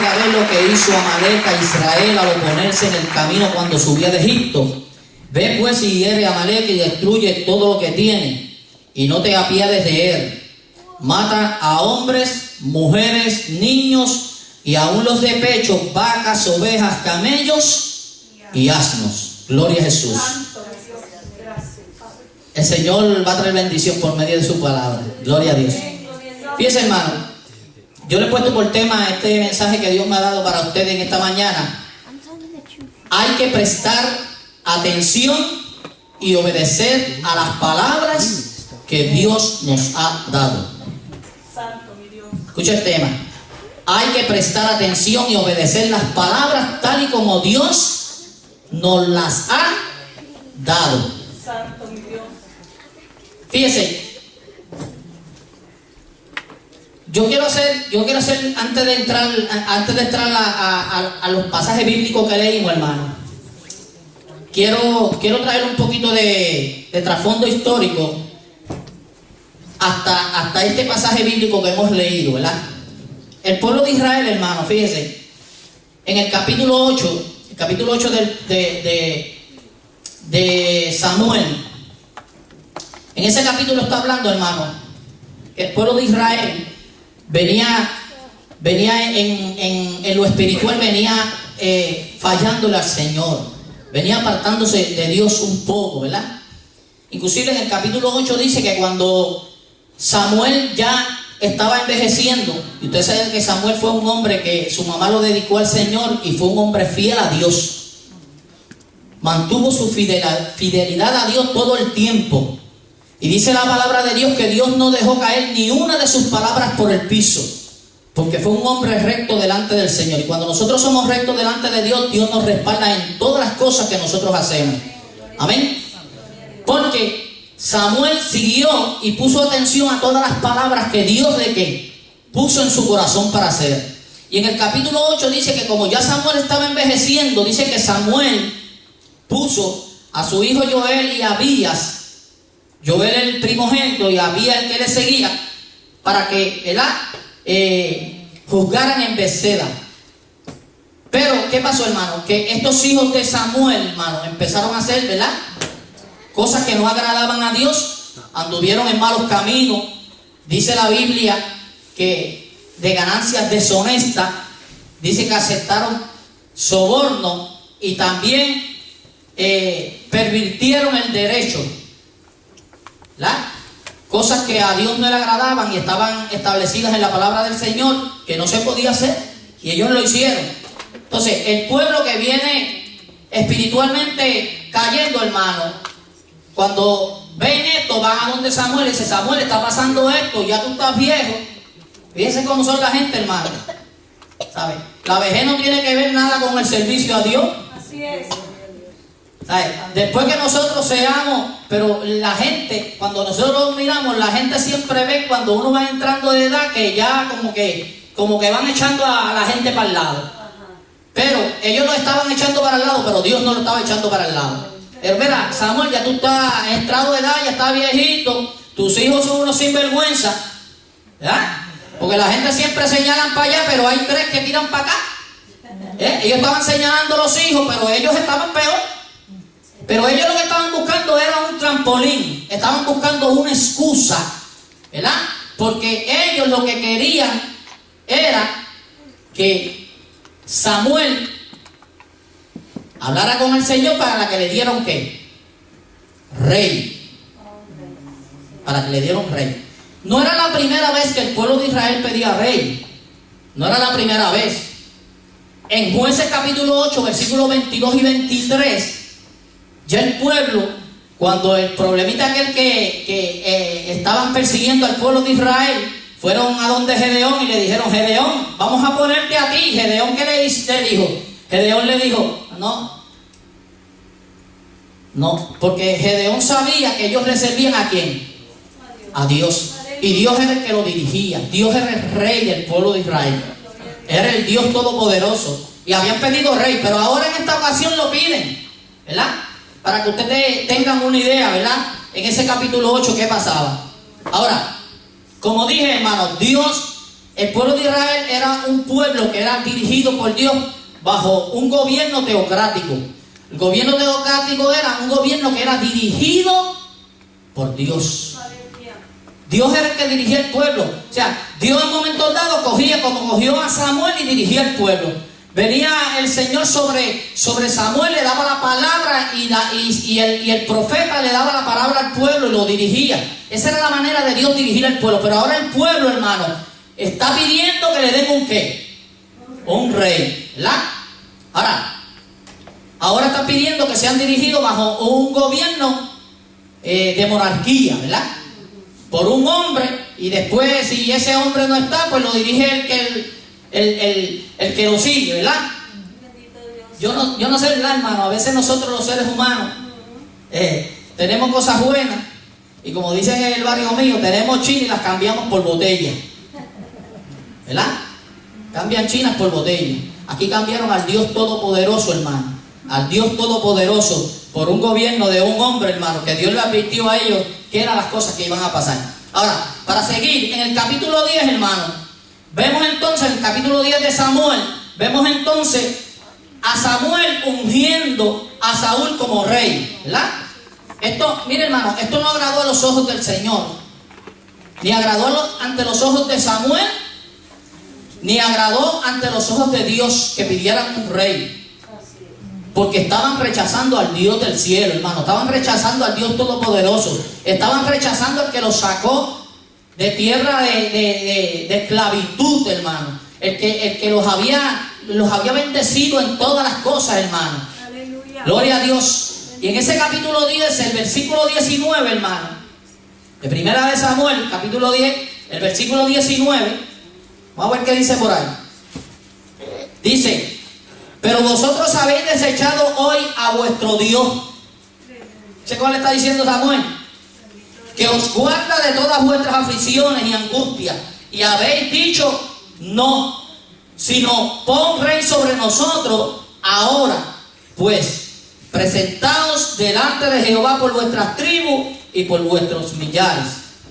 a ver lo que hizo Amalek a Israel al oponerse en el camino cuando subía de Egipto. Ve pues y hiere a Amalek y destruye todo lo que tiene, y no te apiades de él. Mata a hombres, mujeres, niños, y aún los de pecho, vacas, ovejas, camellos y asnos. Gloria a Jesús. El Señor va a traer bendición por medio de su palabra. Gloria a Dios. Fíjense, hermano, yo le he puesto por tema este mensaje que Dios me ha dado para ustedes en esta mañana. Hay que prestar atención y obedecer a las palabras que Dios nos ha dado. Escucha el tema. Hay que prestar atención y obedecer las palabras tal y como Dios nos las ha dado. Fíjese, yo quiero hacer antes de entrar a los pasajes bíblicos que leímos, hermano. Quiero traer un poquito de trasfondo histórico hasta este pasaje bíblico que hemos leído, ¿verdad? El pueblo de Israel, hermano, fíjese, en el capítulo 8 de Samuel, en ese capítulo está hablando, hermano, que el pueblo de Israel venía en lo espiritual, venía fallándole al Señor, venía apartándose de Dios un poco, ¿verdad? Inclusive en el capítulo 8 dice que cuando Samuel ya estaba envejeciendo, y ustedes saben que Samuel fue un hombre que su mamá lo dedicó al Señor y fue un hombre fiel a Dios, mantuvo su fidelidad a Dios todo el tiempo, y dice la palabra de Dios que Dios no dejó caer ni una de sus palabras por el piso, porque fue un hombre recto delante del Señor. Y cuando nosotros somos rectos delante de Dios, Dios nos respalda en todas las cosas que nosotros hacemos. Amén. Porque Samuel siguió y puso atención a todas las palabras que Dios puso en su corazón para hacer. Y en el capítulo 8 dice que como ya Samuel estaba envejeciendo, dice que Samuel puso a su hijo Joel y a Abías, Joel el primogénito y Abías el que le seguía, para que juzgaran en Beceda. Pero ¿qué pasó, hermano? Que estos hijos de Samuel, hermano, empezaron a hacer, ¿verdad?, cosas que no agradaban a Dios, anduvieron en malos caminos. Dice la Biblia que de ganancias deshonestas, dice que aceptaron soborno y también pervirtieron el derecho, ¿verdad? Cosas que a Dios no le agradaban y estaban establecidas en la palabra del Señor, que no se podía hacer, y ellos lo hicieron. Entonces, el pueblo que viene espiritualmente cayendo, hermano, cuando ven esto, van a donde Samuel y dice: Samuel, está pasando esto, ya tú estás viejo. Fíjense cómo son la gente, hermano. ¿Sabe? La vejez no tiene que ver nada con el servicio a Dios. Así es. ¿Sabe? Después que nosotros seamos, pero la gente, cuando nosotros miramos, la gente siempre ve cuando uno va entrando de edad que ya como que van echando a la gente para el lado. Pero ellos lo estaban echando para el lado, pero Dios no lo estaba echando para el lado. Pero mira, Samuel, ya tú estás entrado de edad, ya estás viejito, tus hijos son unos sinvergüenza, ¿verdad? Porque la gente siempre señalan para allá, pero hay tres que tiran para acá. Ellos estaban señalando a los hijos, pero ellos estaban peor. Pero ellos lo que estaban buscando era un trampolín, estaban buscando una excusa, ¿verdad? Porque ellos lo que querían era que Samuel hablara con el Señor para que le dieran ¿qué? Rey. Para que le dieran rey. No era la primera vez que el pueblo de Israel pedía rey. No era la primera vez. En Jueces capítulo 8, versículos 22 y 23, ya el pueblo, cuando el problemita aquel que estaban persiguiendo al pueblo de Israel, fueron a donde Gedeón y le dijeron: Gedeón, vamos a ponerte a ti. Gedeón, ¿qué le dijo? Gedeón le dijo: no, porque Gedeón sabía que ellos le servían ¿a quién? A Dios. Y Dios era el que lo dirigía. Dios era el rey del pueblo de Israel. Era el Dios todopoderoso. Y habían pedido rey, pero ahora en esta ocasión lo piden, ¿verdad? Para que ustedes tengan una idea, ¿verdad? En ese capítulo 8, ¿qué pasaba? Ahora, como dije, hermano, Dios el pueblo de Israel era un pueblo que era dirigido por Dios bajo un gobierno teocrático. El gobierno teocrático era un gobierno que era dirigido por Dios. Dios era el que dirigía el pueblo. O sea, Dios en momentos dados cogía, como cogió a Samuel, y dirigía el pueblo. Venía el Señor sobre Samuel, le daba la palabra y el profeta le daba la palabra al pueblo y lo dirigía. Esa era la manera de Dios dirigir al pueblo. Pero ahora el pueblo, hermano, está pidiendo que le den un ¿qué? Un rey, ¿verdad? Ahora está pidiendo que sean dirigidos bajo un gobierno de monarquía, ¿verdad? Por un hombre, y después si ese hombre no está, pues lo dirige el que lo sigue, ¿verdad? Yo no sé, ¿verdad, hermano? A veces nosotros los seres humanos tenemos cosas buenas, y como dicen en el barrio mío, tenemos chinas y las cambiamos por botella, ¿verdad? Cambian chinas por botella. Aquí cambiaron al Dios Todopoderoso, hermano. Al Dios Todopoderoso por un gobierno de un hombre, hermano, que Dios le advirtió a ellos que eran las cosas que iban a pasar. Ahora, para seguir, en el capítulo 10, hermano, vemos entonces, en el capítulo 10 de Samuel, vemos entonces a Samuel ungiendo a Saúl como rey, ¿verdad? Esto, mire, hermano, esto no agradó a los ojos del Señor, ni agradó ante los ojos de Samuel, ni agradó ante los ojos de Dios que pidieran un rey. Porque estaban rechazando al Dios del cielo, hermano. Estaban rechazando al Dios Todopoderoso. Estaban rechazando al que los sacó de tierra de esclavitud, hermano. El que los había bendecido en todas las cosas, hermano. Aleluya. Gloria a Dios. Y en ese capítulo 10, el versículo 19, hermano, de primera de Samuel, capítulo 10, el versículo 19, vamos a ver qué dice por ahí. Dice: pero vosotros habéis desechado hoy a vuestro Dios. ¿Sé cuál le está diciendo Samuel? Que os guarda de todas vuestras aflicciones y angustias. Y habéis dicho no, sino pon rey sobre nosotros ahora. Pues presentaos delante de Jehová por vuestras tribus y por vuestros millares.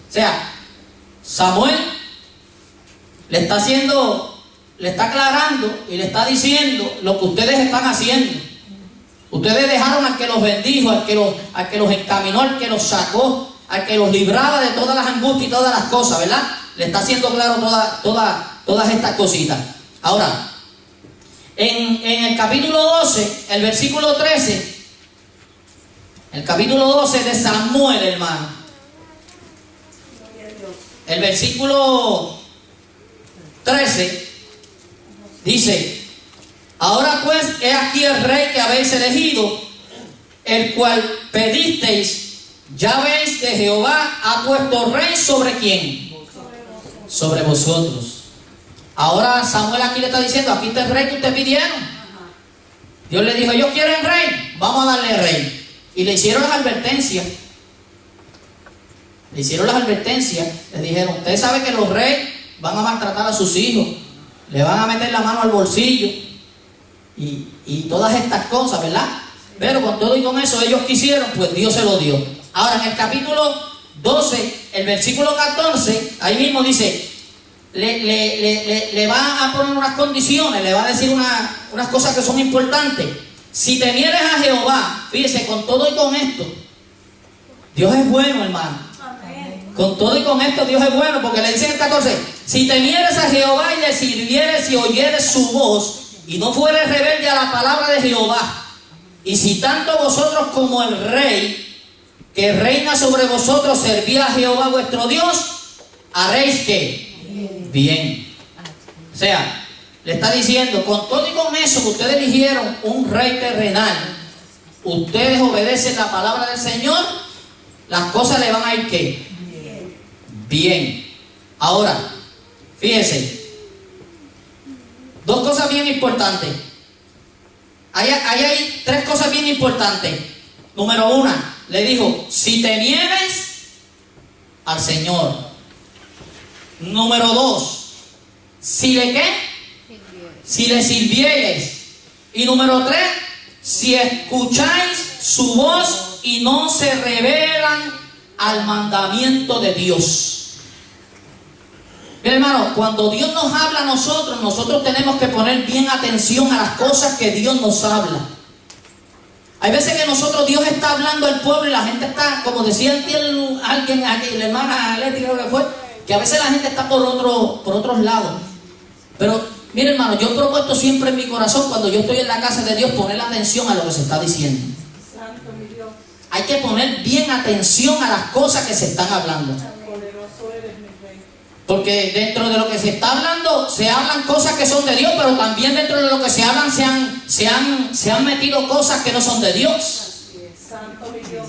O sea, Samuel le está aclarando y le está diciendo lo que ustedes están haciendo. Ustedes dejaron al que los bendijo, al que los encaminó, al que los sacó, al que los libraba de todas las angustias y todas las cosas, ¿verdad? Le está haciendo claro todas estas cositas. Ahora, en el capítulo 12, el versículo 13, el capítulo 12 de Samuel, hermano, el versículo 13 dice: ahora pues he aquí el rey que habéis elegido, el cual pedisteis. Ya veis que Jehová ha puesto rey sobre ¿quién? Sobre vosotros. Ahora Samuel aquí le está diciendo: aquí está el rey que ustedes pidieron. Dios le dijo: ellos quieren rey, vamos a darle rey. Y le hicieron las advertencias. Le dijeron: ustedes saben que los reyes van a maltratar a sus hijos, le van a meter la mano al bolsillo y todas estas cosas, ¿verdad? Pero con todo y con eso ellos quisieron, pues Dios se lo dio. Ahora en el capítulo 12, el versículo 14, ahí mismo dice, le va a poner unas condiciones, le va a decir unas cosas que son importantes. Si temieres a Jehová, fíjese, con todo y con esto, Dios es bueno, hermano. Con todo y con esto Dios es bueno, porque le dice en el 14: si temieres a Jehová y le sirvieres y oyeres su voz, y no fueres rebelde a la palabra de Jehová, y si tanto vosotros como el rey que reina sobre vosotros servís a Jehová vuestro Dios, haréis ¿qué? Bien. O sea, le está diciendo, con todo y con eso que ustedes eligieron un rey terrenal, ustedes obedecen la palabra del Señor, las cosas le van a ir ¿qué? Bien. Ahora, fíjense, dos cosas bien importantes. Ahí hay tres cosas bien importantes. Número uno, le dijo: si temieres al Señor. Número dos, si le ¿qué? Si le sirvieres. Y número tres, si escucháis su voz y no se rebelan al mandamiento de Dios. Mira, hermano, cuando Dios nos habla a nosotros, nosotros tenemos que poner bien atención a las cosas que Dios nos habla. Hay veces que Dios está hablando al pueblo y la gente está, como decía alguien aquí, la hermana Leti creo que fue, que a veces la gente está por otros lados. Pero, mire, hermano, yo he propuesto siempre en mi corazón, cuando yo estoy en la casa de Dios, poner atención a lo que se está diciendo. Santo mi Dios. Hay que poner bien atención a las cosas que se están hablando. Poderoso eres, mi Rey. Porque dentro de lo que se está hablando, se hablan cosas que son de Dios, pero también dentro de lo que se hablan se han metido cosas que no son de Dios. Santo mi Dios.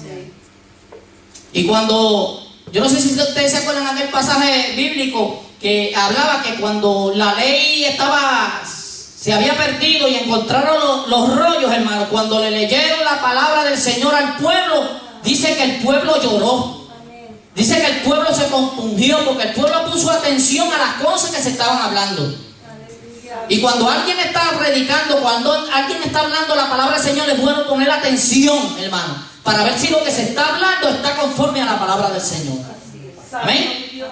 Y cuando, yo no sé si ustedes se acuerdan de aquel pasaje bíblico que hablaba que cuando la ley se había perdido y encontraron los rollos, hermano, cuando le leyeron la palabra del Señor al pueblo, dice que el pueblo lloró. Dice que el pueblo se compungió porque el pueblo puso atención a las cosas que se estaban hablando. Y cuando alguien está predicando, cuando alguien está hablando la palabra del Señor, es bueno poner atención, hermano, para ver si lo que se está hablando está conforme a la palabra del Señor. Amén.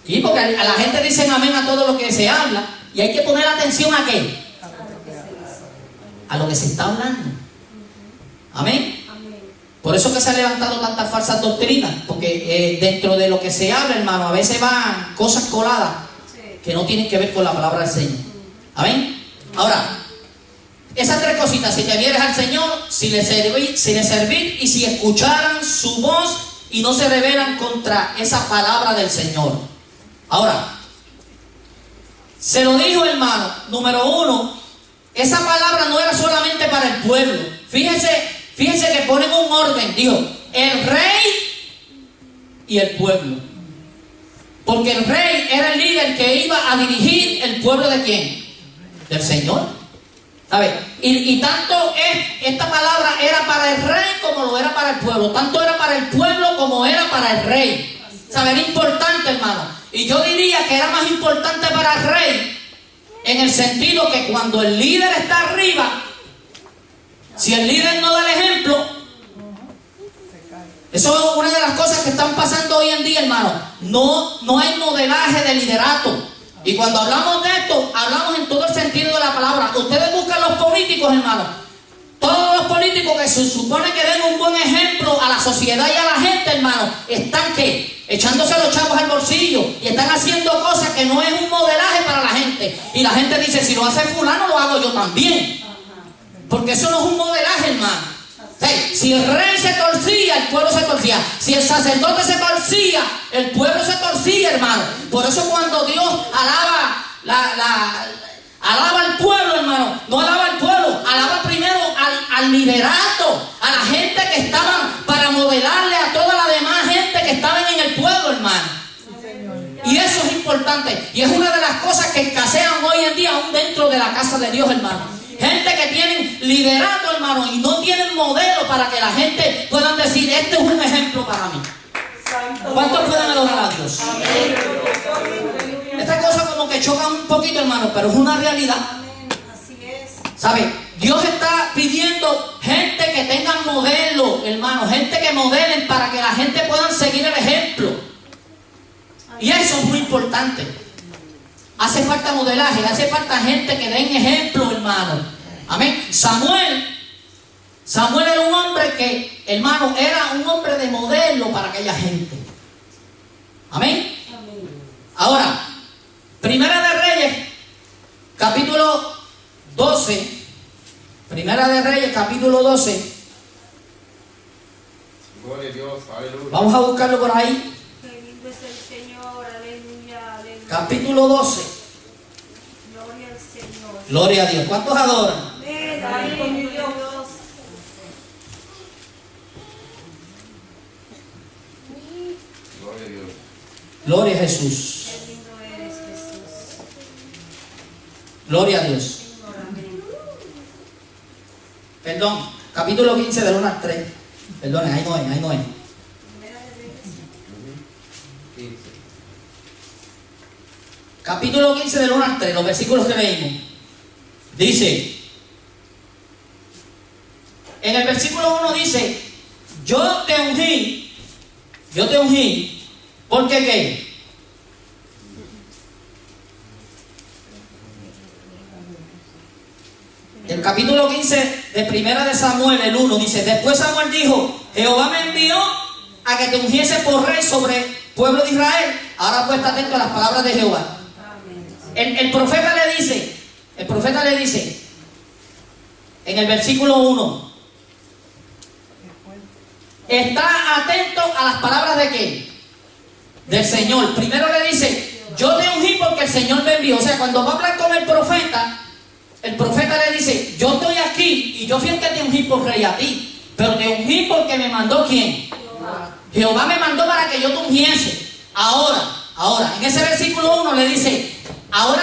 Y porque a la gente dicen amén a todo lo que se habla, y hay que poner atención a qué, a lo que se está hablando. Amén. Por eso que se han levantado tantas falsas doctrinas, porque dentro de lo que se habla, hermano, a veces van cosas coladas que no tienen que ver con la palabra del Señor. Amén. Ahora, esas tres cositas: si temieres al Señor, si le servís y si escucharan su voz y no se rebelan contra esa palabra del Señor. Ahora, se lo dijo, hermano, número uno, esa palabra no era solamente para el pueblo. Fíjense que ponen un orden, dijo, el rey y el pueblo. Porque el rey era el líder que iba a dirigir el pueblo ¿de quién? Del Señor. ¿Sabes? Y tanto esta palabra era para el rey como lo era para el pueblo. Tanto era para el pueblo como era para el rey. ¿Sabes? Era importante, hermano. Y yo diría que era más importante para el rey, en el sentido que cuando el líder está arriba, si el líder no da el ejemplo, eso es una de las cosas que están pasando hoy en día, hermano. No hay modelaje de liderato. Y cuando hablamos de esto, hablamos en todo el sentido de la palabra. Ustedes buscan los políticos, hermano. Todos los políticos que se supone que den un buen ejemplo a la sociedad y a la gente, hermano, están ¿qué? Echándose los chavos al bolsillo y están haciendo cosas que no es un modelaje para la gente. Y la gente dice, si lo hace fulano, lo hago yo también. Porque eso no es un modelaje, hermano. Si el rey se torcía, el pueblo se torcía. Si el sacerdote se torcía, el pueblo se torcía, hermano. Por eso cuando Dios alaba al pueblo, hermano, no alaba al pueblo, alaba primero al liderato, a la gente que estaban para modelarle a toda la demás gente que estaban en el pueblo, hermano. Y eso es importante. Y es una de las cosas que escasean hoy en día aún dentro de la casa de Dios, hermano. Gente que tienen liderato, hermano, y no tienen modelo para que la gente pueda decir, este es un ejemplo para mí. ¿Cuántos pueden adorar a Dios? Esta cosa como que choca un poquito, hermano, pero es una realidad. ¿Sabe? Dios está pidiendo gente que tengan modelo, hermano, gente que modelen para que la gente pueda seguir el ejemplo. Y eso es muy importante. Hace falta modelaje, hace falta gente que den ejemplo, hermano. Amén. Samuel era un hombre que, hermano, era un hombre de modelo para aquella gente. Amén. Ahora, Primera de Reyes, capítulo 12. Primera de Reyes, capítulo 12. Gloria a Dios, aleluya. Vamos a buscarlo por ahí. Bendito es el Señor, aleluya, aleluya. Capítulo 12. Gloria al Señor. Gloria a Dios. ¿Cuántos adoran? Amén, santo mi Dios. Gloria a Dios. Gloria a Jesús. Qué lindo eres, Jesús. Gloria a Dios. Señor, amén. Perdón, capítulo 15 del 1 al 3. Perdón, ahí no es. Primera de Reyes. Capítulo 15 del 1 al 3, los versículos que leímos. Dice, en el versículo 1 dice, yo te ungí, ¿porque qué? El capítulo 15 de Primera de Samuel, el 1, dice: después Samuel dijo: Jehová me envió a que te ungiese por rey sobre el pueblo de Israel. Ahora pues está atento a las palabras de Jehová. El profeta le dice, en el versículo 1, está atento a las palabras de ¿qué? Del Señor. Primero le dice: yo te ungí porque el Señor me envió. O sea, cuando va a hablar con el profeta le dice: yo estoy aquí y yo fui el que te ungí por rey a ti, pero te ungí porque me mandó ¿quién? Jehová me mandó para que yo te ungiese. Ahora, en ese versículo 1 le dice: ahora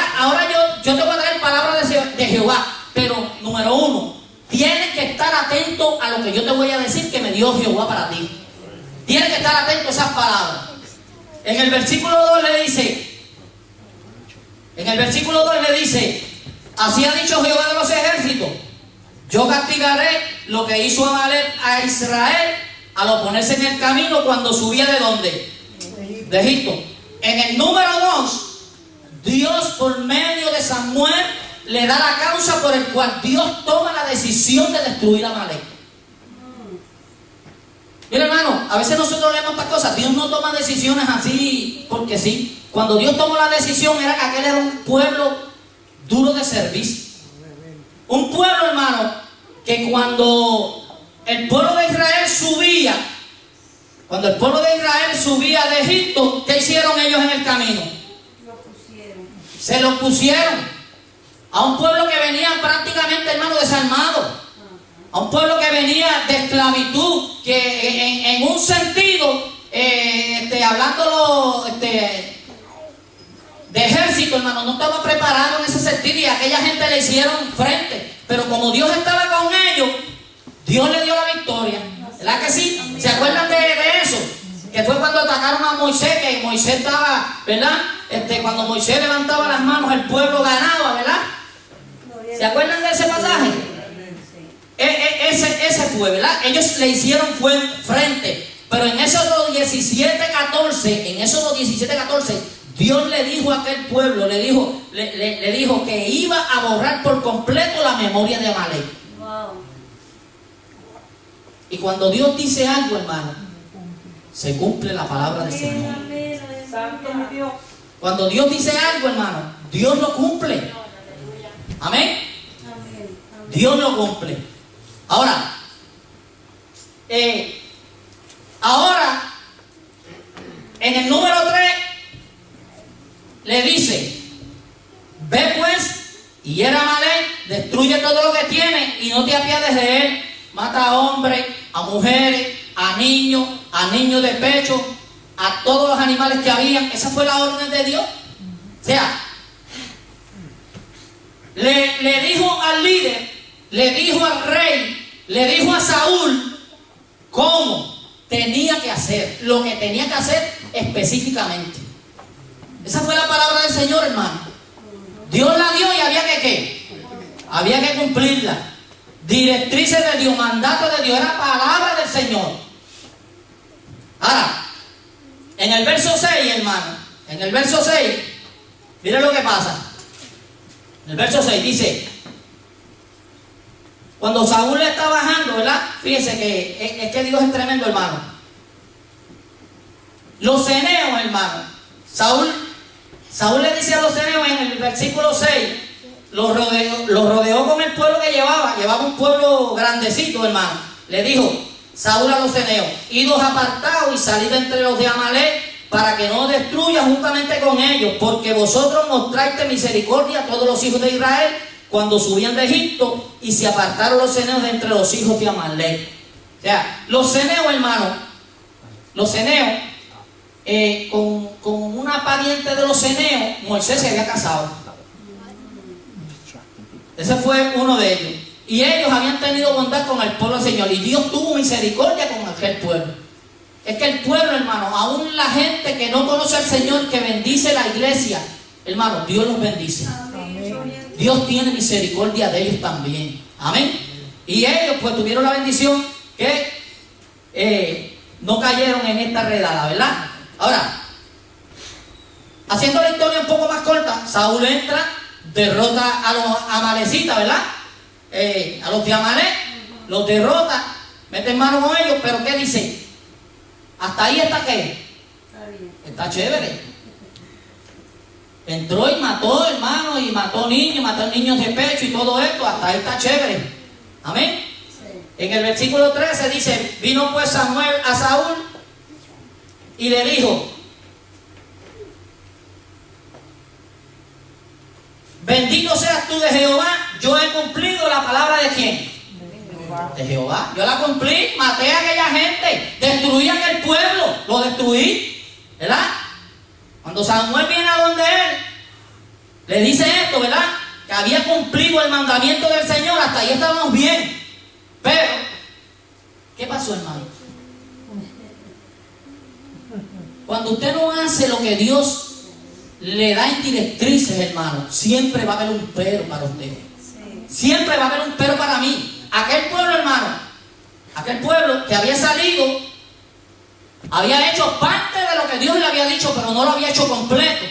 yo te voy a traer palabras de Jehová, pero número 1, tienes que estar atento a lo que yo te voy a decir que me dio Jehová para ti. Tienes que estar atento a esas palabras. En el versículo 2 le dice: así ha dicho Jehová de los ejércitos: yo castigaré lo que hizo Amalek a Israel al oponerse en el camino cuando subía ¿de dónde? De Egipto. En el número 2, Dios por medio de Samuel le da la causa por el cual Dios toma la decisión de destruir a Amalek. Mira, hermano, a veces nosotros leemos estas cosas. Dios no toma decisiones así porque sí. Cuando Dios tomó la decisión era que aquel era un pueblo duro de servicio. Un pueblo, hermano, que cuando el pueblo de Israel subía de Egipto, ¿qué hicieron ellos en el camino? Se lo pusieron a un pueblo que venía prácticamente, hermano, desarmado. A un pueblo que venía de esclavitud, que en un sentido, hablándolo de ejército, hermano, no estaba preparado en ese sentido y a aquella gente le hicieron frente. Pero como Dios estaba con ellos, Dios le dio la victoria. ¿Verdad que sí? ¿Se acuerdan de eso? Que fue cuando atacaron a Moisés, que Moisés estaba, ¿verdad? Cuando Moisés levantaba las manos, el pueblo ganaba, ¿verdad? ¿Se acuerdan de ese pasaje? Ese fue, ¿verdad? Ellos le hicieron frente. Pero en Éxodo 17:14, Dios le dijo a aquel pueblo, le dijo que iba a borrar por completo la memoria de Amalek. Wow. Y cuando Dios dice algo, hermano, se cumple la palabra del Señor. Santo mi Dios. Cuando Dios dice algo, hermano, Dios lo cumple. Amén. Dios lo cumple. Ahora, en el número 3 le dice: ve pues y hiera a Amalek, destruye todo lo que tiene y no te apiades de él. Mata a hombres, a mujeres, a niños de pecho, a todos los animales que habían. Esa fue la orden de Dios. O sea, le dijo al líder, le dijo al rey, le dijo a Saúl cómo tenía que hacer, lo que tenía que hacer específicamente. Esa fue la palabra del Señor, hermano. Dios la dio y había que ¿qué? Había que cumplirla. Directrices de Dios, mandato de Dios, era palabra del Señor. Ahora, en el verso 6, hermano, en el verso 6, miren lo que pasa. En el verso 6 dice: cuando Saúl le está bajando, ¿verdad? Fíjense que es que Dios es tremendo, hermano. Los ceneos, hermano. Saúl le dice a los ceneos en el versículo 6, los rodeó con el pueblo que llevaba un pueblo grandecito, hermano. Le dijo Saúl a los ceneos: idos apartados y salid entre los de Amalek, para que no destruya juntamente con ellos, porque vosotros mostraste misericordia a todos los hijos de Israel cuando subían de Egipto, y se apartaron los ceneos de entre los hijos de Amalek. O sea, los ceneos, hermano, con una pariente de los ceneos, Moisés se había casado. Ese fue uno de ellos. Y ellos habían tenido bondad con el pueblo del Señor. Y Dios tuvo misericordia con aquel pueblo. Es que el pueblo, hermano, aún la gente que no conoce al Señor, que bendice la iglesia, hermano, Dios los bendice. Amén. Dios tiene misericordia de ellos también. Amén. Y ellos pues tuvieron la bendición que no cayeron en esta redada, ¿verdad? Ahora, haciendo la historia un poco más corta, Saúl entra, derrota a los amalecitas, ¿verdad? a los de Amalek, los derrota, meten mano con ellos, pero ¿qué dice? Hasta ahí está ¿qué? Está bien. Está chévere. Entró y mató, hermano, y mató niños de pecho y todo esto, hasta ahí está chévere. Amén. Sí. En el versículo 13 dice, vino pues Samuel a Saúl y le dijo, bendito seas tú de Jehová, yo he cumplido la palabra de quién. De Jehová. Yo la cumplí, maté a aquella gente, destruí aquel pueblo, lo destruí, ¿verdad? Cuando Samuel viene a donde él, le dice esto, ¿verdad? Que había cumplido el mandamiento del Señor, hasta ahí estábamos bien. Pero, ¿qué pasó, hermano? Cuando usted no hace lo que Dios le da en directrices, hermano, siempre va a haber un pero para usted. Sí. Siempre va a haber un pero para mí. Aquel pueblo, hermano, aquel pueblo que había salido, había hecho parte de lo que Dios le había dicho, pero no lo había hecho completo.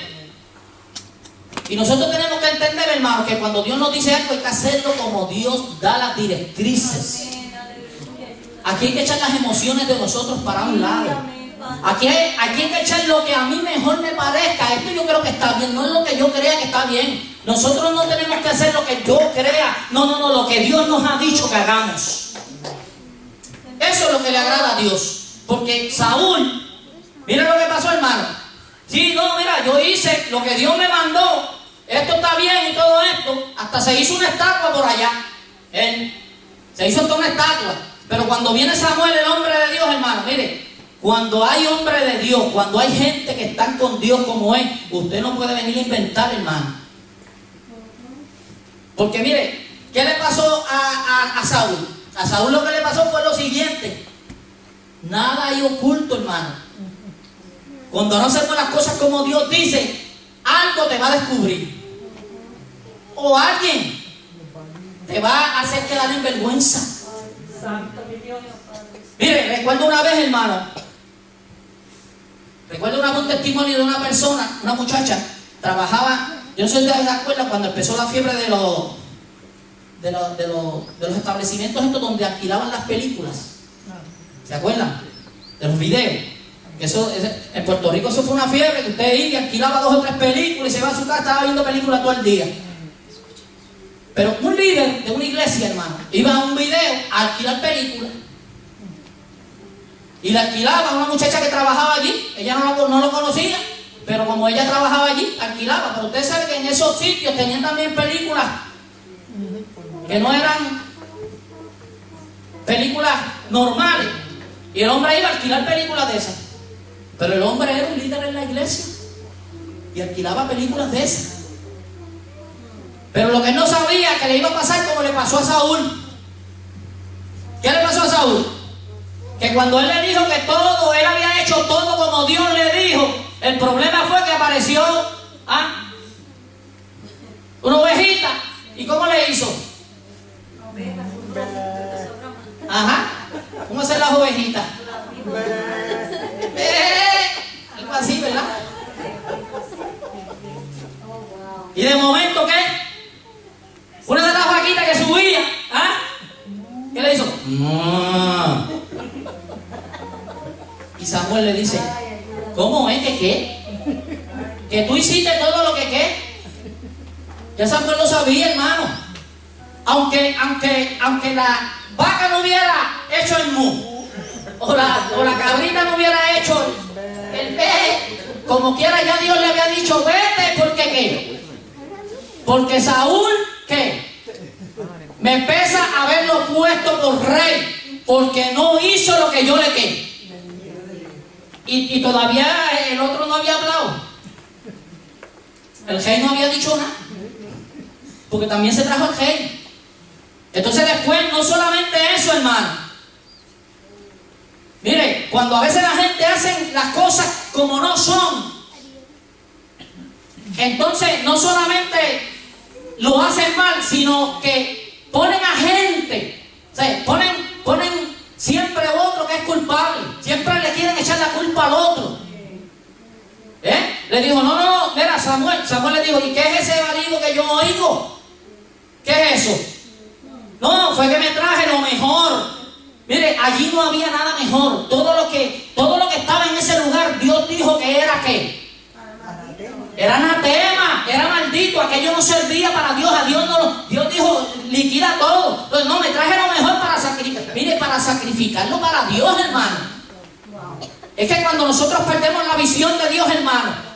Y nosotros tenemos que entender, hermano, que cuando Dios nos dice algo hay que hacerlo como Dios da las directrices. Amén, aleluya, ayuda. Aquí hay que echar las emociones de nosotros para un lado. Amén, Padre. Aquí hay que echar lo que a mí mejor me parezca. Esto yo creo que está bien, no es lo que yo crea que está bien. Nosotros no tenemos que hacer lo que yo crea. No, lo que Dios nos ha dicho que hagamos. Eso es lo que le agrada a Dios. Porque Saúl, mira lo que pasó, hermano. Sí, no, mira, yo hice lo que Dios me mandó. Esto está bien y todo esto. Hasta se hizo una estatua por allá. Se hizo hasta una estatua. Pero cuando viene Samuel, el hombre de Dios, hermano, mire, cuando hay hombre de Dios, cuando hay gente que está con Dios como es, usted no puede venir a inventar, hermano. Porque mire, ¿qué le pasó a Saúl? A Saúl lo que le pasó fue lo siguiente. Nada hay oculto, hermano. Cuando no hacemos las cosas como Dios dice, algo te va a descubrir. O alguien te va a hacer quedar en vergüenza. Santo mi Dios. Mire, recuerdo una vez, hermano. Recuerdo un testimonio de una persona, una muchacha, trabajaba. Yo no sé si ustedes se acuerdan cuando empezó la fiebre de los establecimientos estos donde alquilaban las películas. ¿Se acuerdan? De los videos. En Puerto Rico eso fue una fiebre, que usted iba y alquilaba 2 o 3 películas y se iba a su casa, estaba viendo películas todo el día. Pero un líder de una iglesia, hermano, iba a un video a alquilar películas. Y le alquilaba a una muchacha que trabajaba allí. Ella no lo conocía, pero como ella trabajaba allí, alquilaba. Pero usted sabe que en esos sitios tenían también películas que no eran películas normales. Y el hombre iba a alquilar películas de esas. Pero el hombre era un líder en la iglesia y alquilaba películas de esas. Pero lo que él no sabía que le iba a pasar como le pasó a Saúl. ¿Qué le pasó a Saúl? Que cuando él le dijo que todo, él había hecho todo como Dios le dijo, el problema fue que apareció una ovejita. ¿Y cómo le hizo? Ajá. ¿Cómo hacen las ovejitas? Algo así, ¿verdad? Y de momento, ¿qué? Una de las vaquitas que subía, ¿qué le hizo? Y Samuel le dice, ¿cómo es que qué? Que tú hiciste todo lo que qué. Ya Samuel lo sabía, hermano. Aunque la vaca no hubiera hecho el mu, o la cabrita no hubiera hecho el peje, como quiera ya Dios le había dicho, vete, porque qué. Porque Saúl, ¿qué? Me pesa haberlo puesto por rey, porque no hizo lo que yo le quedé. Y todavía el otro no había hablado. El rey no había dicho nada. Porque también se trajo el rey. Entonces después, no solamente eso, hermano. Mire, cuando a veces la gente hace las cosas como no son, entonces no solamente lo hacen mal, sino que ponen a gente, o sea, ponen siempre otro que es culpable. Siempre le quieren echar la culpa al otro. Le dijo, no, mira, Samuel le dijo, ¿y qué es ese marido que yo oigo? ¿Qué es eso? No, fue que me traje lo mejor. Mire, allí no había nada mejor. Todo lo que estaba en ese lugar, Dios dijo que era ¿qué? Era anatema, era maldito, aquello no servía para Dios, a Dios no, Dios dijo, liquida todo. Entonces, no, me traje lo mejor para sacrificar. Mire, para sacrificarlo para Dios, hermano. Es que cuando nosotros perdemos la visión de Dios, hermano,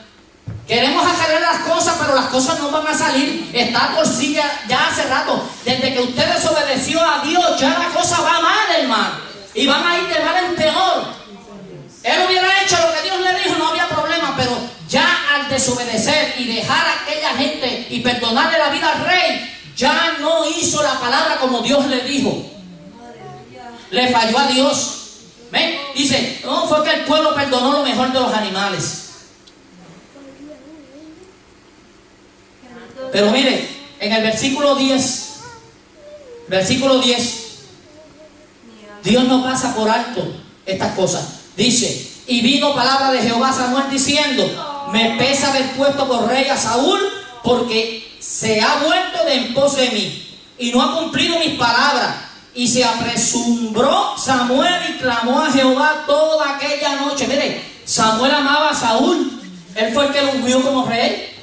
queremos hacer las cosas, pero las cosas no van a salir. Está por sí ya hace rato. Desde que usted desobedeció a Dios, ya la cosa va mal, hermano. Y van a ir de mal en peor. Él hubiera hecho lo que Dios le dijo, no había problema, pero ya al desobedecer y dejar a aquella gente y perdonarle la vida al rey, ya no hizo la palabra como Dios le dijo. Le falló a Dios. ¿Ven? Dice, no, fue que el pueblo perdonó lo mejor de los animales. Pero mire, en el versículo 10, Dios no pasa por alto estas cosas. Dice, y vino palabra de Jehová a Samuel diciendo, me pesa haber puesto por rey a Saúl, porque se ha vuelto de en pos de mí, y no ha cumplido mis palabras. Y se apresuró Samuel y clamó a Jehová toda aquella noche. Mire, Samuel amaba a Saúl. Él fue el que lo ungió como rey.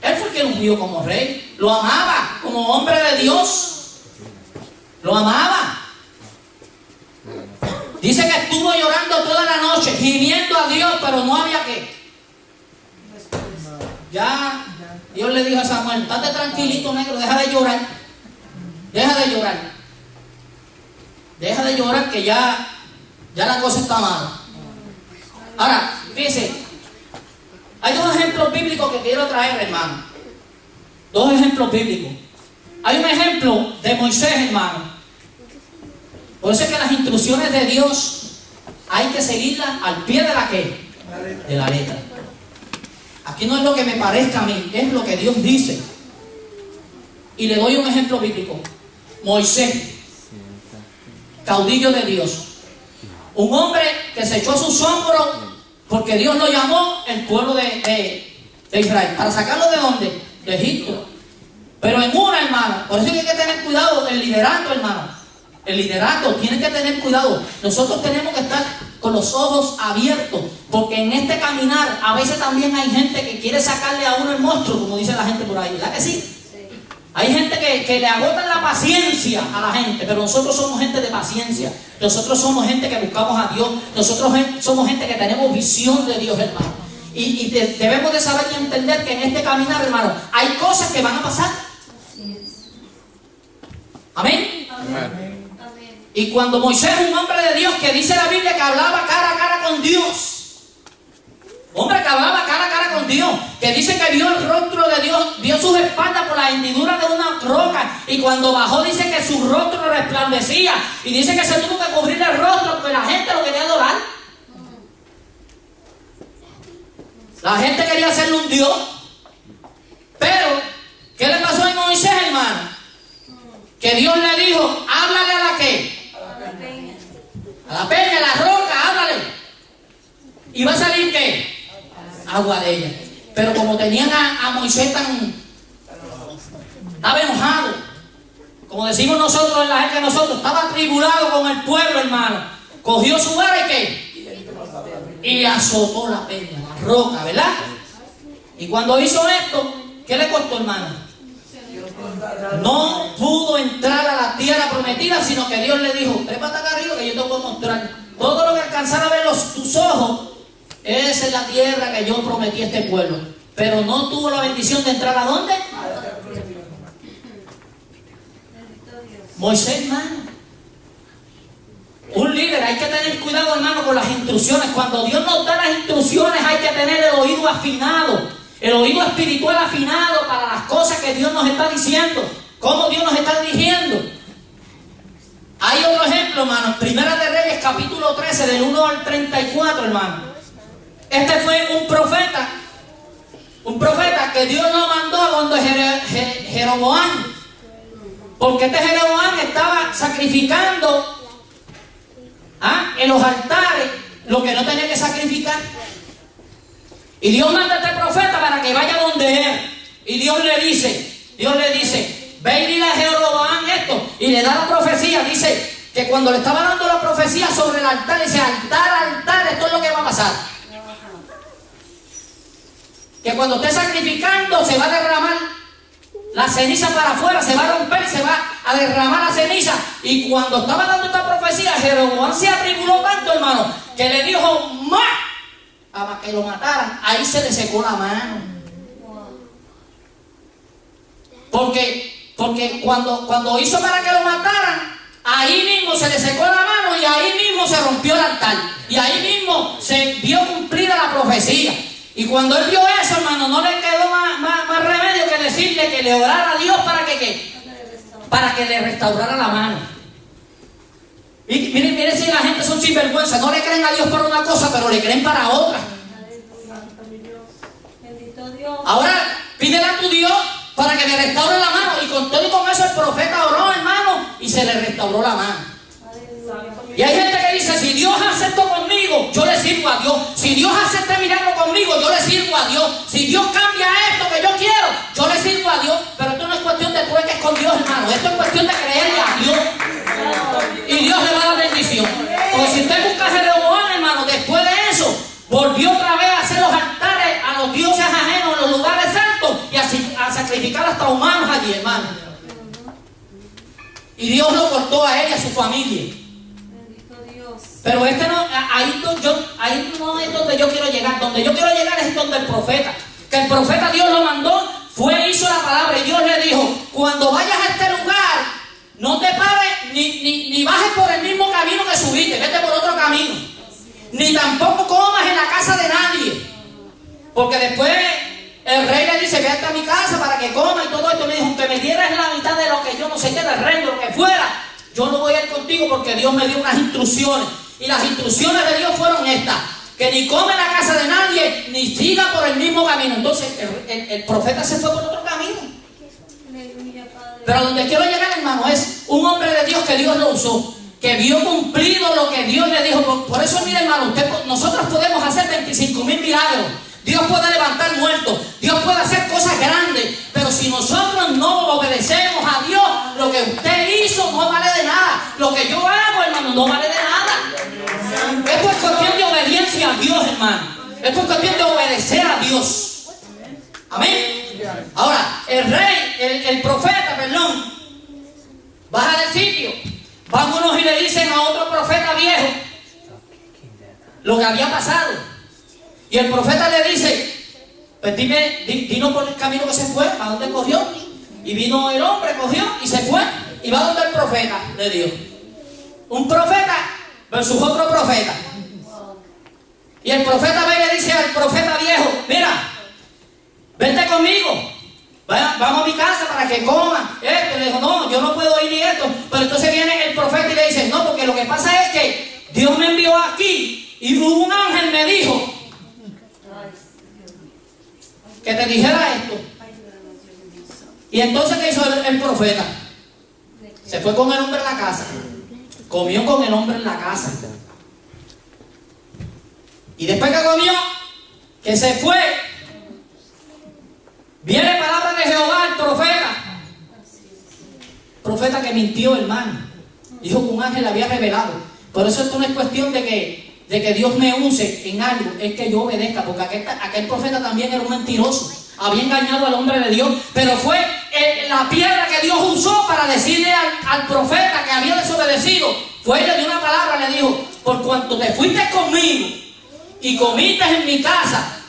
Él fue el que lo ungió como rey. Lo amaba como hombre de Dios. Lo amaba. Dice que estuvo llorando toda la noche, gimiendo a Dios, pero no había qué. Ya Dios le dijo a Samuel, estate tranquilito, negro, deja de llorar. Deja de llorar. Deja de llorar que ya la cosa está mala. Ahora, fíjense, hay dos ejemplos bíblicos que quiero traer, hermano. Dos ejemplos bíblicos. Hay un ejemplo de Moisés, hermano. Por eso es que las instrucciones de Dios hay que seguirlas al pie de la ¿qué? De la letra. Aquí no es lo que me parezca a mí, es lo que Dios dice. Y le doy un ejemplo bíblico. Moisés, caudillo de Dios. Un hombre que se echó a sus hombros porque Dios lo llamó el pueblo de Israel. ¿Para sacarlo de dónde? De Egipto. Pero en una, hermano, por eso hay que tener cuidado el liderato, hermano. El liderato, tiene que tener cuidado. Nosotros tenemos que estar con los ojos abiertos, porque en este caminar a veces también hay gente que quiere sacarle a uno el monstruo, como dice la gente por ahí, ¿verdad que sí? Hay gente que le agotan la paciencia a la gente, pero nosotros somos gente de paciencia. Nosotros somos gente que buscamos a Dios. Nosotros somos gente que tenemos visión de Dios, hermano. Y debemos de saber y entender que en este caminar, hermano, hay cosas que van a pasar. Amén. Amén. Y cuando Moisés, un hombre de Dios, que dice la Biblia que hablaba cara a cara con Dios, hombre que hablaba cara a cara con Dios, que dice que vio el rostro de Dios, vio sus espaldas por la hendidura de una roca, y cuando bajó dice que su rostro resplandecía, y dice que se tuvo que cubrir el rostro porque la gente lo quería adorar. La gente quería hacerle un Dios. Pero, ¿qué le pasó a Moisés, hermano? Que Dios le dijo, háblale a la ¿qué? A la peña, a la roca, háblale. Y va a salir ¿qué? Agua de ella. Pero como tenían a Moisés estaba enojado. Como decimos nosotros en la gente de nosotros, estaba atribulado con el pueblo, hermano. Cogió su vara y ¿qué? Y azotó la peña, la roca, ¿verdad? Y cuando hizo esto, ¿qué le costó, hermano? No pudo entrar a la tierra prometida, sino que Dios le dijo, trépate acá arriba que yo te voy a mostrar. Todo lo que alcanzara a ver tus ojos, esa es la tierra que yo prometí a este pueblo. Pero no tuvo la bendición de entrar ¿a dónde? Moisés, hermano. Un líder, hay que tener cuidado, hermano, con las instrucciones. Cuando Dios nos da las instrucciones, hay que tener el oído afinado. El oído espiritual afinado para las cosas que Dios nos está diciendo. Cómo Dios nos está dirigiendo. Hay otro ejemplo, hermano. Primera de Reyes, capítulo 13, del 1 al 34, hermano. Este fue un profeta. Un profeta que Dios lo mandó a donde Jeroboam. Porque este Jeroboam estaba sacrificando en los altares lo que no tenía que sacrificar. Y Dios manda a este profeta para que vaya donde él. Y Dios le dice, ve y dile a Jeroboam esto, y le da la profecía. Dice que cuando le estaba dando la profecía sobre el altar, dice: altar, altar, esto es lo que va a pasar. Que cuando esté sacrificando se va a derramar la ceniza para afuera, se va a romper, se va a derramar la ceniza. Y cuando estaba dando esta profecía, Jeroboam se atribuló tanto, hermano, que le dijo más a que lo mataran. Ahí se le secó la mano. Porque cuando hizo para que lo mataran, ahí mismo se le secó la mano y ahí mismo se rompió el altar. Y ahí mismo se vio cumplida la profecía. Y cuando él vio eso, hermano, no le quedó más remedio que decirle que le orara a Dios para que ¿qué? Para que le restaurara la mano. Y miren si la gente son sinvergüenza, no le creen a Dios para una cosa, pero le creen para otra. Ahora pídele a tu Dios para que le restaure la mano. Y con todo y con eso el profeta oró, hermano, y se le restauró la mano. Y hay gente que dice: si Dios hace esto conmigo, yo le sirvo a Dios. Si Dios hace este milagro conmigo, yo le sirvo a Dios. Si Dios cambia esto que yo quiero, yo le sirvo a Dios. Pero esto no es cuestión de trueques con Dios, hermano. Esto es cuestión de creerle a Dios. Y Dios le va a dar bendición. Porque si usted busca a Jeroboam, hermano, después de eso, volvió otra vez a hacer los altares a los dioses ajenos, en los lugares santos, y a sacrificar hasta humanos allí, hermano. Y Dios lo cortó a él y a su familia. Pero ahí no es donde yo quiero llegar. Donde yo quiero llegar es donde el profeta. Que el profeta Dios lo mandó, hizo la palabra y Dios le dijo: cuando vayas a este lugar, no te pares ni bajes por el mismo camino que subiste, vete por otro camino. Ni tampoco comas en la casa de nadie. Porque después el rey le dice: ve hasta mi casa para que coma y todo esto. Le dijo: aunque me dieras la mitad de lo que yo no sé qué, del reino, lo que fuera, yo no voy a ir contigo, porque Dios me dio unas instrucciones. Y las instrucciones de Dios fueron estas: que ni come en la casa de nadie, ni siga por el mismo camino. Entonces el profeta se fue por otro camino. Pero donde quiero llegar, hermano, es un hombre de Dios que Dios lo usó, que vio cumplido lo que Dios le dijo. Por eso, mire, hermano, nosotros podemos hacer 25,000 milagros. Dios puede levantar muertos, Dios puede hacer cosas grandes, pero si nosotros no obedecemos a Dios, lo que usted hizo no vale de nada. Lo que yo hago, hermano, no vale de nada. Esto es cuestión de obediencia a Dios, hermano. Esto es cuestión de obedecer a Dios. Amén. Ahora, el profeta, baja del sitio. Van unos y le dicen a otro profeta viejo lo que había pasado. Y el profeta le dice: pues dinos por el camino que se fue, ¿a dónde cogió? Y vino el hombre, cogió y se fue. Y va donde el profeta de Dios. Un profeta versus otro profeta. Y el profeta va y le dice al profeta viejo: mira, vente conmigo, vamos a mi casa para que coma esto. Le dijo: no, yo no puedo ir ni esto. Pero entonces viene el profeta y le dice: no, porque lo que pasa es que Dios me envió aquí y un ángel me dijo que te dijera esto. Y entonces, ¿qué hizo el profeta? Se fue con el hombre en la casa, comió con el hombre en la casa, y después que comió, que se fue, viene palabra de Jehová al profeta que mintió, hermano. Dijo que un ángel le había revelado. Por eso esto no es cuestión de que Dios me use en algo, es que yo obedezca, porque aquel profeta también era un mentiroso, había engañado al hombre de Dios, pero fue la piedra que Dios usó para decirle al profeta que había desobedecido. Fue ella de una palabra, le dijo: por cuanto te fuiste conmigo y comiste en mi casa,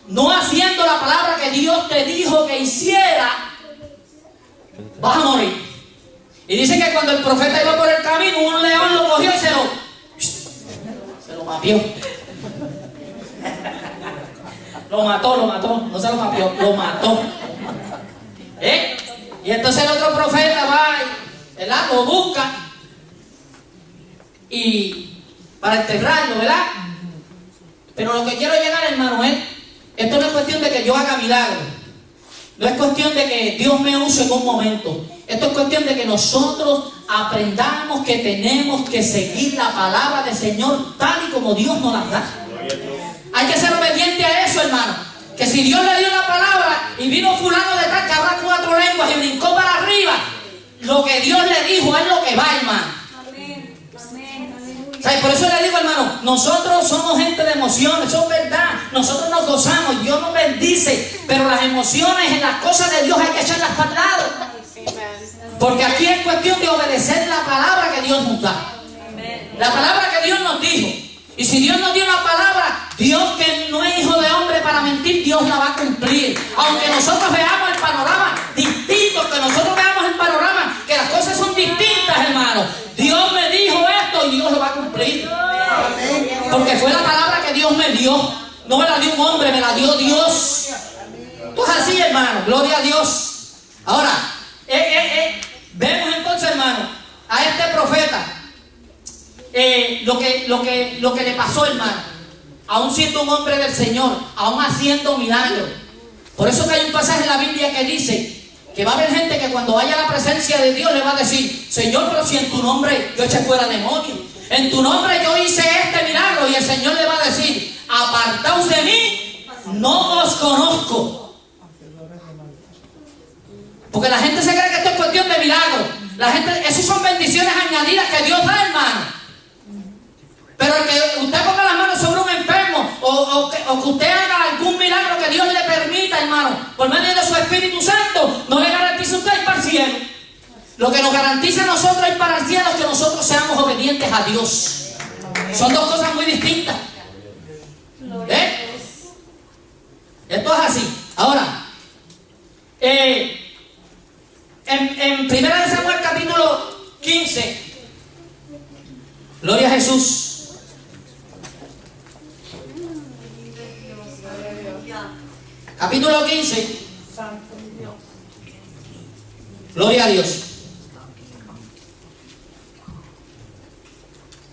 no haciendo la palabra que Dios te dijo que hiciera, vas a morir. Y dice que cuando el profeta iba por el camino, un león lo cogió y se lo mapió. Lo mató, no se lo mapió, lo mató. Y entonces el otro profeta va, ¿verdad? Lo busca y para enterrarlo, ¿verdad? Pero lo que quiero llegar, hermano, esto no es cuestión de que yo haga milagros. No es cuestión de que Dios me use en un momento. Esto es cuestión de que nosotros aprendamos que tenemos que seguir la palabra del Señor tal y como Dios nos la da. Hay que ser obediente a eso, hermano. Que si Dios le dio la palabra y vino fulano de tal que habla 4 lenguas y brincó para arriba, lo que Dios le dijo es lo que va, hermano. Amén. Amén. Aleluya. ¿Sabe? Por eso le digo, hermano, nosotros somos gente de emociones, eso es verdad. Nosotros nos gozamos, Dios nos bendice, pero las emociones en las cosas de Dios hay que echarlas para el lado. Porque aquí es cuestión de obedecer la palabra que Dios nos da. La palabra que Dios nos dijo. Y si Dios nos dio una palabra, Dios, que no es hijo de hombre para mentir, Dios la va a cumplir. Aunque nosotros veamos el panorama distinto, que nosotros veamos el panorama, que las cosas son distintas, hermano. Dios me dijo esto y Dios lo va a cumplir. Porque fue la palabra que Dios me dio. No me la dio un hombre, me la dio Dios. Esto es así, hermano. Gloria a Dios. Ahora, vemos entonces, hermano, a este profeta. Lo que le pasó, hermano, aún siendo un hombre del Señor, aún haciendo milagros. Por eso que hay un pasaje en la Biblia que dice que va a haber gente que cuando vaya a la presencia de Dios le va a decir: Señor, pero si en tu nombre yo eché fuera demonios, en tu nombre yo hice este milagro. Y el Señor le va a decir: apartaos de mí, no os conozco. Porque la gente se cree que esto es cuestión de milagros. La gente, esas son bendiciones añadidas que Dios da, hermano. Pero el que usted ponga las manos sobre un enfermo o que usted haga algún milagro que Dios le permita, hermano, por medio de su Espíritu Santo, no le garantiza a usted ir para el cielo. Lo que nos garantiza a nosotros ir para el cielo es que nosotros seamos obedientes a Dios. Son dos cosas muy distintas. Esto es así. Ahora, en 1 Samuel capítulo 15, gloria a Jesús. Capítulo 15. Gloria a Dios.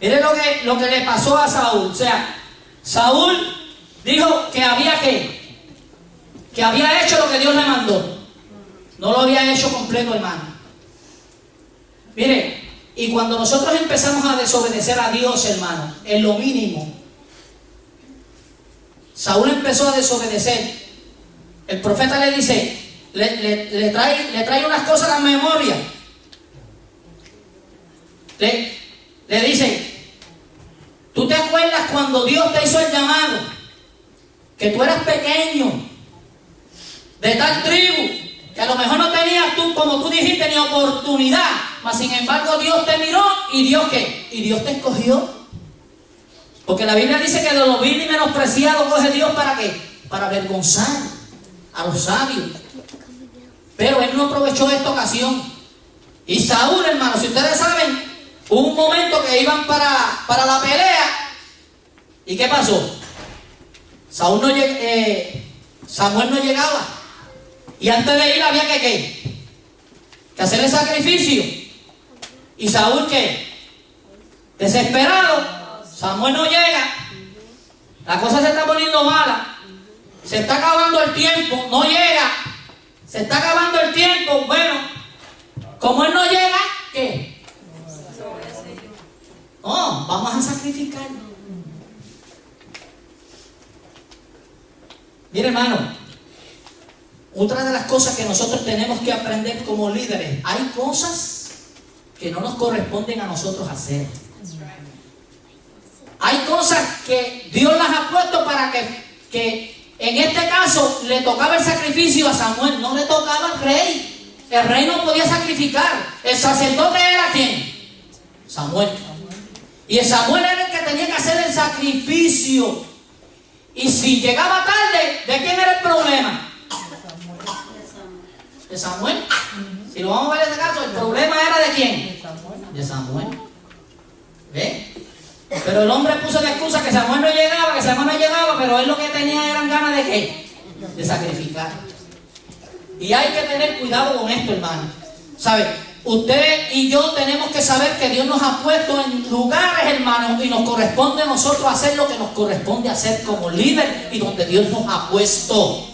Miren lo que le pasó a Saúl. O sea, Saúl dijo que había hecho lo que Dios le mandó. No lo había hecho completo, hermano. Mire, y cuando nosotros empezamos a desobedecer a Dios, hermano, en lo mínimo, Saúl empezó a desobedecer. El profeta le dice, le trae unas cosas a la memoria. Le dice: ¿tú te acuerdas cuando Dios te hizo el llamado? Que tú eras pequeño, de tal tribu, que a lo mejor no tenías tú, como tú dijiste, ni oportunidad, mas sin embargo Dios te miró y Dios ¿qué? Y Dios te escogió. Porque la Biblia dice que de lo vil y menospreciado coge Dios ¿para qué? Para avergonzar a los sabios. Pero él no aprovechó esta ocasión. Y Saúl, hermano, si ustedes saben, hubo un momento que iban para la pelea. ¿Y qué pasó? Samuel no llegaba. Y antes de ir había que hacer el sacrificio. Y Saúl, ¿qué? Desesperado. Samuel no llega. La cosa se está poniendo mala. Se está acabando el tiempo. No llega. Se está acabando el tiempo. Bueno, como él no llega, ¿qué? No, vamos a sacrificar. Mire, hermano, otra de las cosas que nosotros tenemos que aprender como líderes, hay cosas que no nos corresponden a nosotros hacer. Hay cosas que Dios las ha puesto para que en este caso le tocaba el sacrificio a Samuel, no le tocaba al rey. El rey no podía sacrificar. El sacerdote era ¿quién? Samuel. Y el Samuel era el que tenía que hacer el sacrificio. Y si llegaba tarde, ¿de quién era el problema? De Samuel. Si lo vamos a ver en este caso, el problema era ¿de quién? De Samuel. ¿Ve? Pero el hombre puso la excusa que Samuel no llegaba, pero él lo que tenía eran ganas de ¿qué? De sacrificar. Y hay que tener cuidado con esto, hermano. ¿Sabe? Usted y yo tenemos que saber que Dios nos ha puesto en lugares, hermanos, y nos corresponde a nosotros hacer lo que nos corresponde hacer como líder y donde Dios nos ha puesto.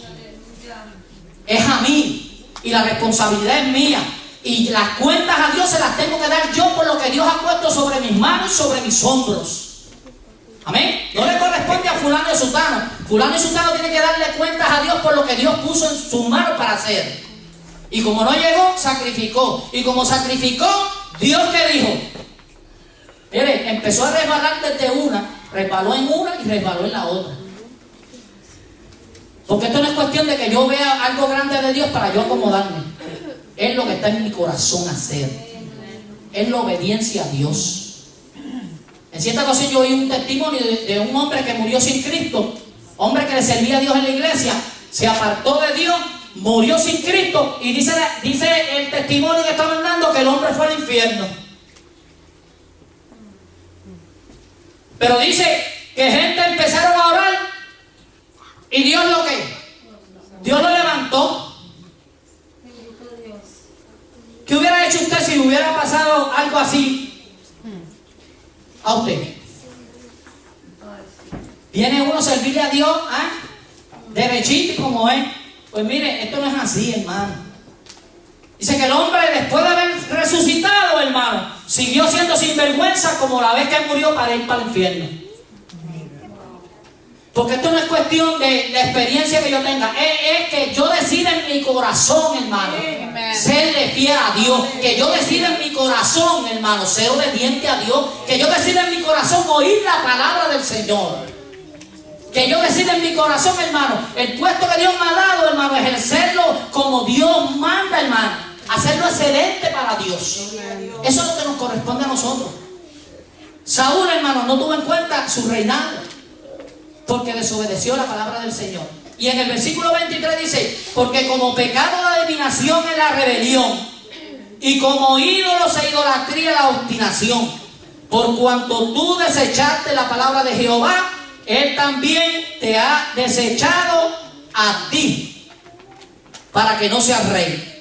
Es a mí y la responsabilidad es mía. Y las cuentas a Dios se las tengo que dar yo por lo que Dios ha puesto sobre mis manos y sobre mis hombros. Amén. No le corresponde a fulano y sutano. Fulano y sutano tiene que darle cuentas a Dios por lo que Dios puso en sus manos para hacer. Y como no llegó, sacrificó. Y como sacrificó, Dios que dijo, mire, empezó a resbalar desde una, resbaló en una y resbaló en la otra. Porque esto no es cuestión de que yo vea algo grande de Dios para yo acomodarme. Es lo que está en mi corazón hacer. Es la obediencia a Dios. En cierta ocasión yo oí un testimonio de un hombre que murió sin Cristo, hombre que le servía a Dios en la iglesia, se apartó de Dios, murió sin Cristo, y dice el testimonio que estaban dando que el hombre fue al infierno. Pero dice que gente empezaron a orar y Dios lo que Dios lo levantó. ¿Qué hubiera hecho usted si hubiera pasado algo así a usted? Viene uno a servirle a Dios, derechito como es. Pues mire, esto no es así, hermano. Dice que el hombre, después de haber resucitado, hermano, siguió siendo sinvergüenza como la vez que murió para ir para el infierno. Porque esto no es cuestión de la experiencia que yo tenga, es que yo decida en mi corazón, hermano, serle fiel a Dios. Que yo decida en mi corazón, hermano, ser obediente a Dios. Que yo decida en mi corazón oír la palabra del Señor. Que yo decida en mi corazón, hermano, el puesto que Dios me ha dado, hermano, ejercerlo como Dios manda, hermano. Hacerlo excelente para Dios. Eso es lo que nos corresponde a nosotros. Saúl, hermano, no tuvo en cuenta su reinado, porque desobedeció la palabra del Señor. Y en el versículo 23 dice, porque como pecado la adivinación es la rebelión, y como ídolos e idolatría la obstinación, por cuanto tú desechaste la palabra de Jehová, Él también te ha desechado a ti, para que no seas rey.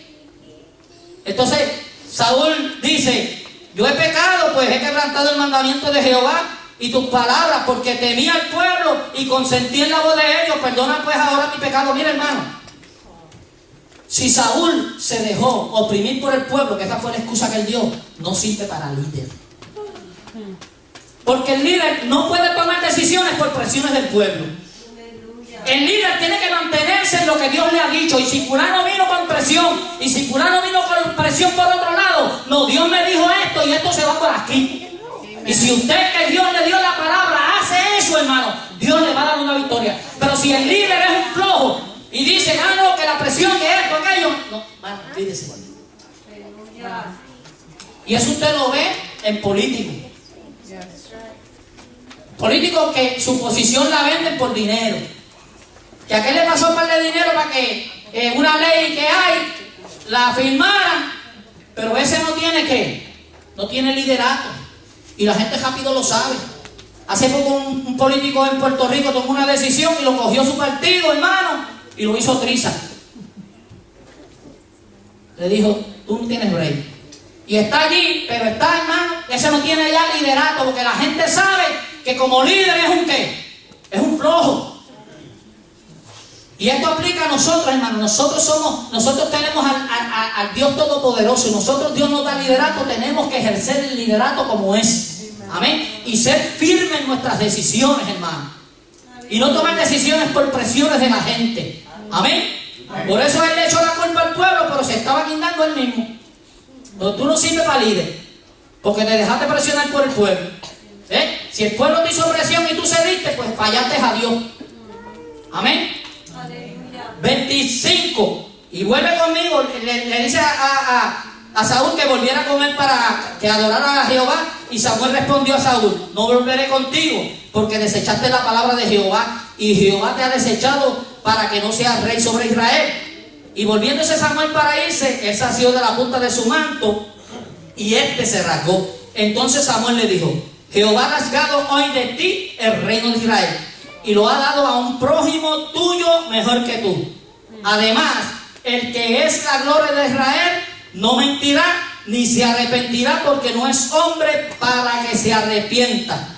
Entonces Saúl dice, yo he pecado, pues he quebrantado el mandamiento de Jehová y tus palabras, porque temí al pueblo y consentí en la voz de ellos. Perdona pues ahora mi pecado. Mira, hermano, si Saúl se dejó oprimir por el pueblo, que esa fue la excusa que él dio, no sirve para líder. Porque el líder no puede tomar decisiones por presiones del pueblo. El líder tiene que mantenerse en lo que Dios le ha dicho. Y si fulano vino con presión, y si fulano vino con presión por otro lado, no, Dios me dijo esto y esto se va por aquí. Y si usted, que Dios le dio la palabra, hace eso, hermano, Dios le va a dar una victoria. Pero si el líder es un flojo y dice, no, que la presión, que esto, aquello, no, hermano, olvídese. Y eso usted lo ve en políticos. Políticos que su posición la venden por dinero. Que a qué le pasó un par de dinero para que una ley que hay la firmaran, pero ese no tiene ¿qué? No tiene liderato. Y la gente rápido lo sabe. Hace poco un político en Puerto Rico tomó una decisión y lo cogió su partido, hermano, y lo hizo triza. Le dijo, tú no tienes rey. Y está allí, pero está, hermano, ese no tiene ya liderato, porque la gente sabe que como líder es un ¿qué? Es un flojo. Y esto aplica a nosotros, hermano. Nosotros tenemos al Dios Todopoderoso. Y nosotros, Dios nos da liderato, tenemos que ejercer el liderato como es. Amén. Y ser firmes en nuestras decisiones, hermano. Y no tomar decisiones por presiones de la gente. Amén. Por eso él le echó la culpa al pueblo, pero se estaba guindando él mismo. Pero tú no sirves para líder, porque te dejaste presionar por el pueblo. Si el pueblo te hizo presión y tú cediste, pues fallaste a Dios. Amén. 25. Y vuelve conmigo, le dice a Saúl que volviera a comer para que adorara a Jehová. Y Samuel respondió a Saúl, no volveré contigo, porque desechaste la palabra de Jehová, y Jehová te ha desechado para que no seas rey sobre Israel. Y volviéndose Samuel para irse, él se asió de la punta de su manto, y este se rasgó. Entonces Samuel le dijo, Jehová ha rasgado hoy de ti el reino de Israel, y lo ha dado a un prójimo tuyo mejor que tú. Además, el que es la gloria de Israel no mentirá ni se arrepentirá, porque no es hombre para que se arrepienta.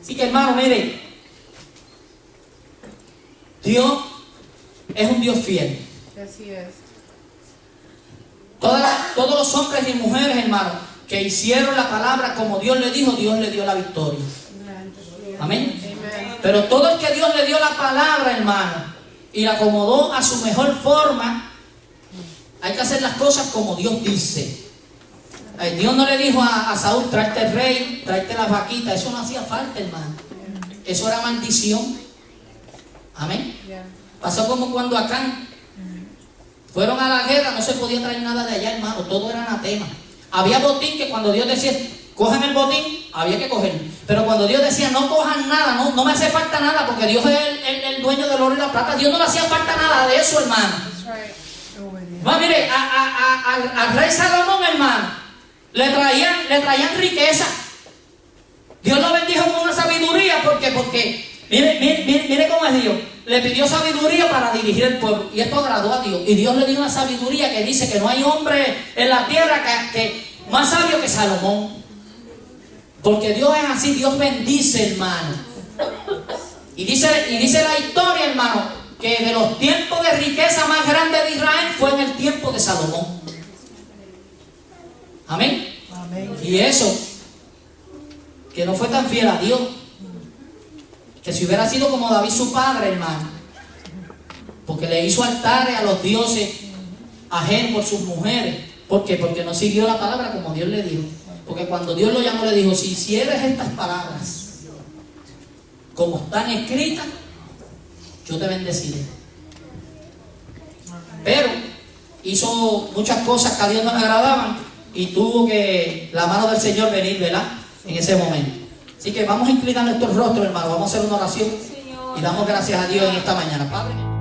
Así que, hermano, mire, Dios es un Dios fiel. Así es. Todos los hombres y mujeres, hermano, que hicieron la palabra como Dios le dijo, Dios le dio la victoria. Amén. Pero todo el que Dios le dio la palabra, hermano, y la acomodó a su mejor forma, Hay que hacer las cosas como Dios dice. Dios no le dijo a Saúl, tráete el rey, tráete las vaquitas. Eso no hacía falta, hermano. Eso era maldición. Amén. Pasó como cuando Acán fueron a la guerra, no se podía traer nada de allá, hermano. Todo era anatema. Había botín que cuando Dios decía, cojan el botín, había que cogerlo. Pero cuando Dios decía, no cojan nada, no me hace falta nada, porque Dios es el dueño del oro y la plata. Dios no le hacía falta nada de eso, hermano. Va, mire, al rey Salomón, hermano, le traían riqueza. Dios lo bendijo con una sabiduría, porque mire cómo es Dios. Le pidió sabiduría para dirigir el pueblo, y esto agradó a Dios. Y Dios le dio una sabiduría que dice que no hay hombre en la tierra que más sabio que Salomón. Porque Dios es así, Dios bendice, hermano. Y dice la historia, hermano, que de los tiempos de riqueza más grandes de Israel fue en el tiempo de Salomón. Amén. Amén. Y eso, que no fue tan fiel a Dios, que si hubiera sido como David su padre, hermano, porque le hizo altares a los dioses ajenos por sus mujeres. ¿Por qué? Porque no siguió la palabra como Dios le dijo. Porque cuando Dios lo llamó, le dijo, si hicieres estas palabras como están escritas, yo te bendeciré. Pero hizo muchas cosas que a Dios no le agradaban, y tuvo que la mano del Señor venir, ¿verdad?, en ese momento. Así que vamos a inclinar nuestros rostros, hermano. Vamos a hacer una oración y damos gracias a Dios en esta mañana. Padre.